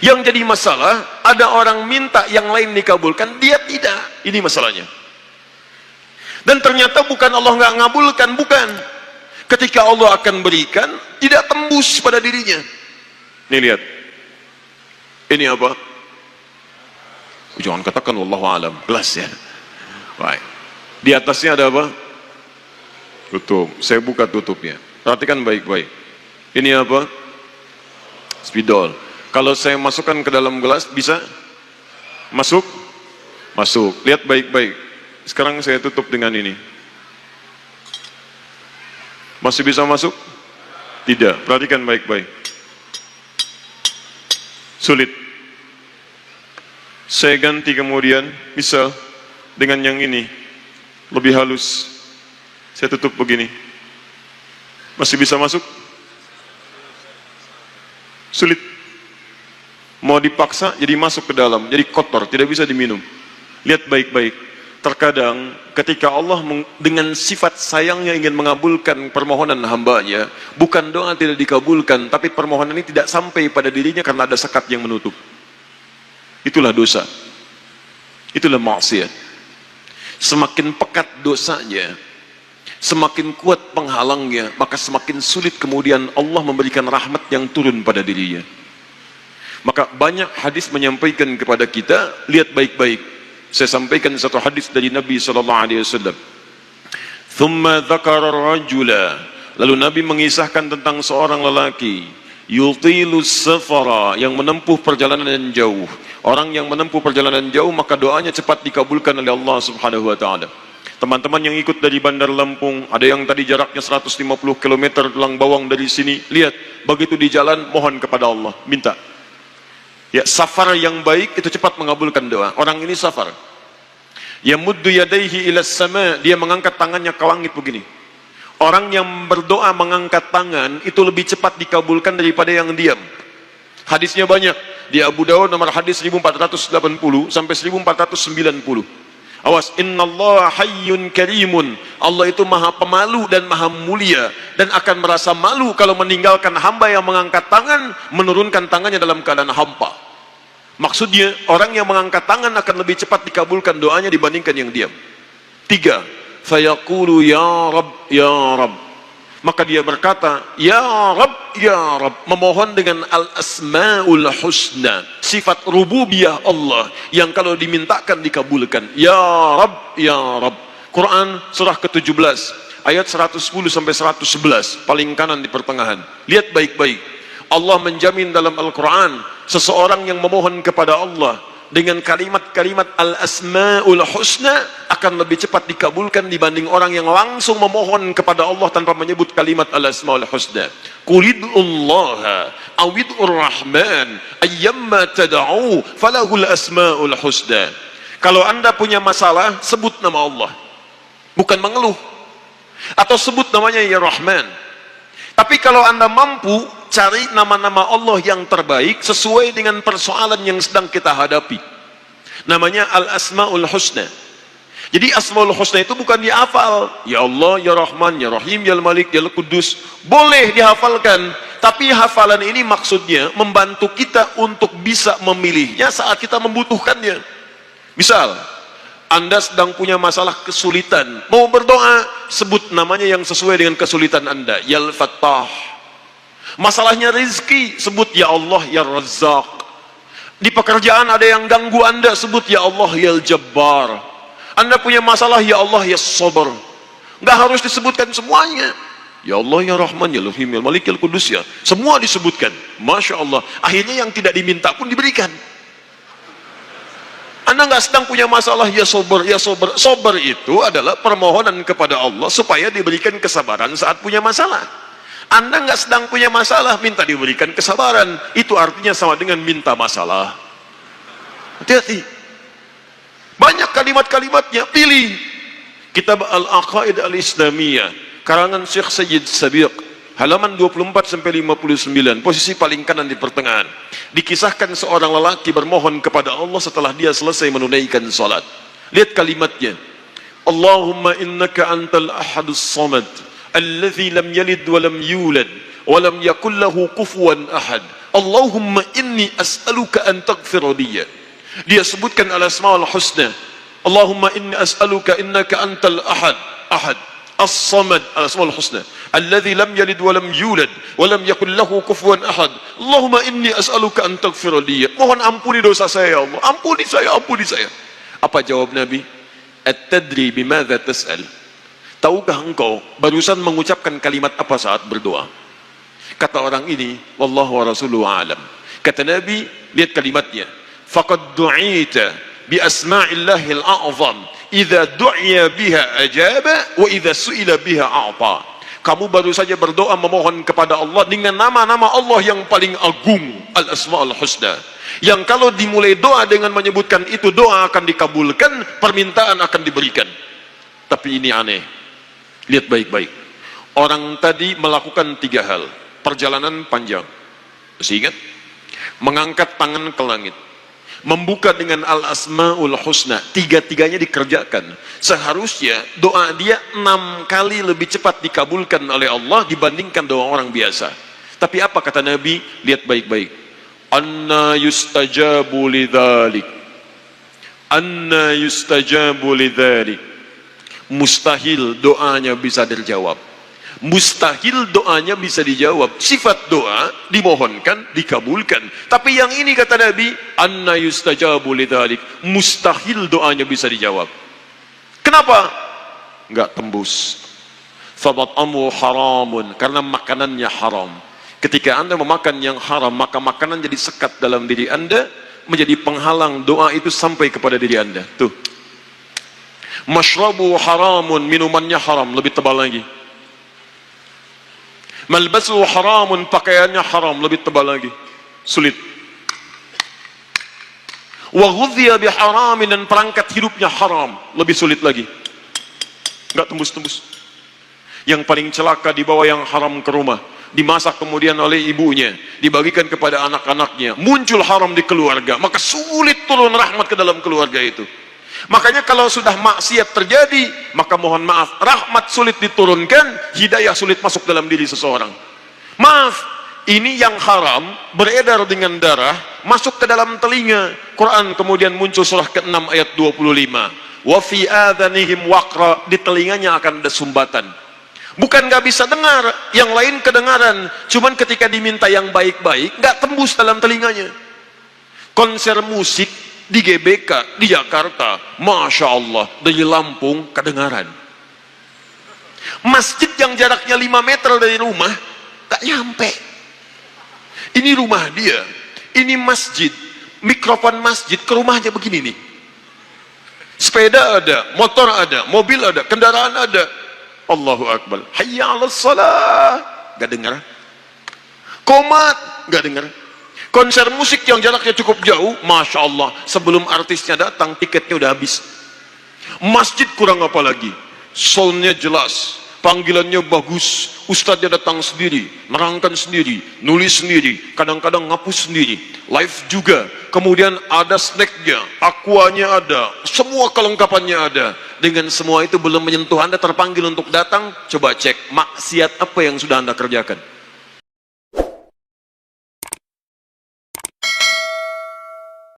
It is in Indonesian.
Yang jadi masalah, ada orang minta yang lain dikabulkan, dia tidak. Ini masalahnya. Dan ternyata bukan Allah nggak ngabulkan, bukan. Ketika Allah akan berikan, tidak tembus pada dirinya. Nih lihat. Ini apa? Jangan katakan wallahu alam, gelas ya. Baik. Di atasnya ada apa? Tutup. Saya buka tutupnya. Perhatikan baik-baik. Ini apa? Spidol. Kalau saya masukkan ke dalam gelas, bisa? Masuk? Masuk. Lihat baik-baik. Sekarang saya tutup dengan ini. Masih bisa masuk? Tidak. Perhatikan baik-baik. Sulit. Saya ganti kemudian, misal dengan yang ini, lebih halus. Saya tutup begini. Masih bisa masuk? Sulit. Mau dipaksa jadi masuk ke dalam, jadi kotor, tidak bisa diminum. Lihat baik-baik. Terkadang ketika Allah dengan sifat sayangnya ingin mengabulkan permohonan hambanya, bukan doa tidak dikabulkan, tapi permohonan ini tidak sampai pada dirinya karena ada sekat yang menutup. Itulah dosa. Itulah maksiat. Semakin pekat dosanya, semakin kuat penghalangnya, maka semakin sulit kemudian Allah memberikan rahmat yang turun pada dirinya. Maka banyak hadis menyampaikan kepada kita, lihat baik-baik. Saya sampaikan satu hadis dari Nabi SAW. Thumma dzakara rajula. Lalu Nabi mengisahkan tentang seorang lelaki, yutilus safara, yang menempuh perjalanan yang jauh. Orang yang menempuh perjalanan jauh, maka doanya cepat dikabulkan oleh Allah Subhanahu wa taala. Teman-teman yang ikut dari Bandar Lampung, ada yang tadi jaraknya 150 km tulang bawang dari sini, lihat, begitu di jalan mohon kepada Allah, minta. Ya, safar yang baik itu cepat mengabulkan doa. Orang ini safar. Yamuddu yadayhi ila sama, dia mengangkat tangannya ke langit begini. Orang yang berdoa mengangkat tangan itu lebih cepat dikabulkan daripada yang diam. Hadisnya banyak. Di Abu Dawud nomor hadis 1480 sampai 1490. Awas, innallaha hayyun karimun. Allah itu maha pemalu dan maha mulia, dan akan merasa malu kalau meninggalkan hamba yang mengangkat tangan, menurunkan tangannya dalam keadaan hampa. Maksudnya, orang yang mengangkat tangan akan lebih cepat dikabulkan doanya dibandingkan yang diam. 3. Fayaqulu ya Rabb, ya Rabb. Maka dia berkata, ya Rabb, ya Rabb. Memohon dengan al-asma'ul husna. Sifat rububiyah Allah yang kalau dimintakan dikabulkan. Ya Rabb, ya Rabb. Quran surah ke-17 ayat 110 sampai 111, paling kanan di pertengahan. Lihat baik-baik. Allah menjamin dalam Al-Quran, seseorang yang memohon kepada Allah dengan kalimat-kalimat al-asma'ul husna akan lebih cepat dikabulkan dibanding orang yang langsung memohon kepada Allah tanpa menyebut kalimat al-asma'ul husna. Qulid'ullaha awid'ur rahman ayyamma tada'u falahul asma'ul husna. Kalau anda punya masalah, sebut nama Allah, bukan mengeluh. Atau sebut namanya ya Rahman. Tapi kalau anda mampu, cari nama-nama Allah yang terbaik sesuai dengan persoalan yang sedang kita hadapi. Namanya Al-Asma'ul Husna. Jadi Asma'ul Husna itu bukan dihafal. Ya Allah, Ya Rahman, Ya Rahim, Ya Malik, Ya Qudus. Boleh dihafalkan. Tapi hafalan ini maksudnya membantu kita untuk bisa memilihnya saat kita membutuhkannya. Misal, anda sedang punya masalah kesulitan, mau berdoa, sebut namanya yang sesuai dengan kesulitan anda. Ya Al-Fattah. Masalahnya rezeki, sebut ya Allah ya Razzaq. Di pekerjaan ada yang ganggu anda, sebut ya Allah ya Al-Jabbar. Anda punya masalah, ya Allah ya Sabar. Nggak harus disebutkan semuanya. Ya Allah ya Rahman ya Rahim ya Malik ya Qudus, ya semua disebutkan. Masya Allah. Akhirnya yang tidak diminta pun diberikan. Anda nggak sedang punya masalah, ya Sabar, ya Sabar. Sabar itu adalah permohonan kepada Allah supaya diberikan kesabaran saat punya masalah. Anda nggak sedang punya masalah, minta diberikan kesabaran, itu artinya sama dengan minta masalah. Hati-hati. Banyak kalimat-kalimatnya, pilih. Kitab Al-Aqaid Al-Islamiyah, karangan Syekh Sayyid Sabiq, halaman 24 sampai 59, posisi paling kanan di pertengahan. Dikisahkan seorang lelaki bermohon kepada Allah setelah dia selesai menunaikan salat. Lihat kalimatnya. Allahumma innaka antal ahadus samad alladzi lam yalid wa lam yulad wa lam yakul lahu kufuwan ahad Allahumma inni as'aluka an taghfira liya. Dia sebutkan al-asmaul husna. Allahumma inni as'aluka innaka antal ahad, ahad, as-samad, al-asmaul husna, alladzi lam yalid wa lam yulad wa lam yakul lahu kufuwan ahad. Allahumma inni as'aluka an taghfira liya. Mohon ampuni dosa saya ya Allah. Ampuni saya, ampuni saya. Apa jawab Nabi? At-tadri bimadza tas'al? Tahukah engkau barusan mengucapkan kalimat apa saat berdoa? Kata orang ini, wallahu wa rasuluhu alam. Kata Nabi, lihat kalimatnya. Faqad du'ita bi asma'illahil a'zam. Idza du'iya biha ajaba wa idza su'ila biha a'ta. Kamu baru saja berdoa memohon kepada Allah dengan nama-nama Allah yang paling agung, al-asma'ul husna. Yang kalau dimulai doa dengan menyebutkan itu, doa akan dikabulkan, permintaan akan diberikan. Tapi ini aneh. Lihat baik-baik. Orang tadi melakukan 3 hal. Perjalanan panjang. Masih ingat? Mengangkat tangan ke langit. Membuka dengan al-asma'ul husna. 3-tiganya dikerjakan. Seharusnya doa dia 6 kali lebih cepat dikabulkan oleh Allah dibandingkan doa orang biasa. Tapi apa kata Nabi? Lihat baik-baik. Anna yustajabu lidzalik. Anna yustajabu lidzalik. Mustahil doanya bisa dijawab. Mustahil doanya bisa dijawab. Sifat doa dimohonkan, dikabulkan. Tapi yang ini kata Nabi, anna yustajabu lidzalik. Mustahil doanya bisa dijawab. Kenapa? Enggak tembus. Fabat'amu haramun, karena makanannya haram. Ketika Anda memakan yang haram, maka makanan jadi sekat dalam diri Anda, menjadi penghalang doa itu sampai kepada diri Anda. Tuh. Mashrabu haramun, minumannya haram, lebih tebal lagi. Malbasu haramun, pakaiannya haram, lebih tebal lagi. Sulit. Wa ghudhiya biharamin, dan perangkat hidupnya haram, lebih sulit lagi. Enggak tembus-tembus. Yang paling celaka dibawa yang haram ke rumah, dimasak kemudian oleh ibunya, dibagikan kepada anak-anaknya, muncul haram di keluarga, maka sulit turun rahmat ke dalam keluarga itu. Makanya kalau sudah maksiat terjadi, maka mohon maaf, rahmat sulit diturunkan, hidayah sulit masuk dalam diri seseorang. Maaf, ini yang haram beredar dengan darah, masuk ke dalam telinga. Quran kemudian muncul surah ke-6 ayat 25. Wa fi adhanihim waqra, di telinganya akan ada sumbatan. Bukan nggak bisa dengar, yang lain kedengaran. Cuman ketika diminta yang baik-baik, nggak tembus dalam telinganya. Konser musik di GBK, di Jakarta, Masya Allah, dari Lampung kedengaran. Masjid yang jaraknya 5 meter dari rumah, tak nyampe. Ini rumah dia, ini masjid, mikrofon masjid ke rumahnya begini nih. Sepeda ada, motor ada, mobil ada, kendaraan ada. Allahu Akbar. Hayya 'alas shalah. Gak dengar. Qomat, gak dengar. Konser musik yang jaraknya cukup jauh, Masya Allah, sebelum artisnya datang, tiketnya udah habis. Masjid kurang apa lagi? Soundnya jelas, panggilannya bagus, ustadznya datang sendiri, nerangkan sendiri, nulis sendiri, kadang-kadang ngapus sendiri, live juga. Kemudian ada snacknya, aquanya ada, semua kelengkapannya ada. Dengan semua itu belum menyentuh Anda terpanggil untuk datang, coba cek maksiat apa yang sudah Anda kerjakan.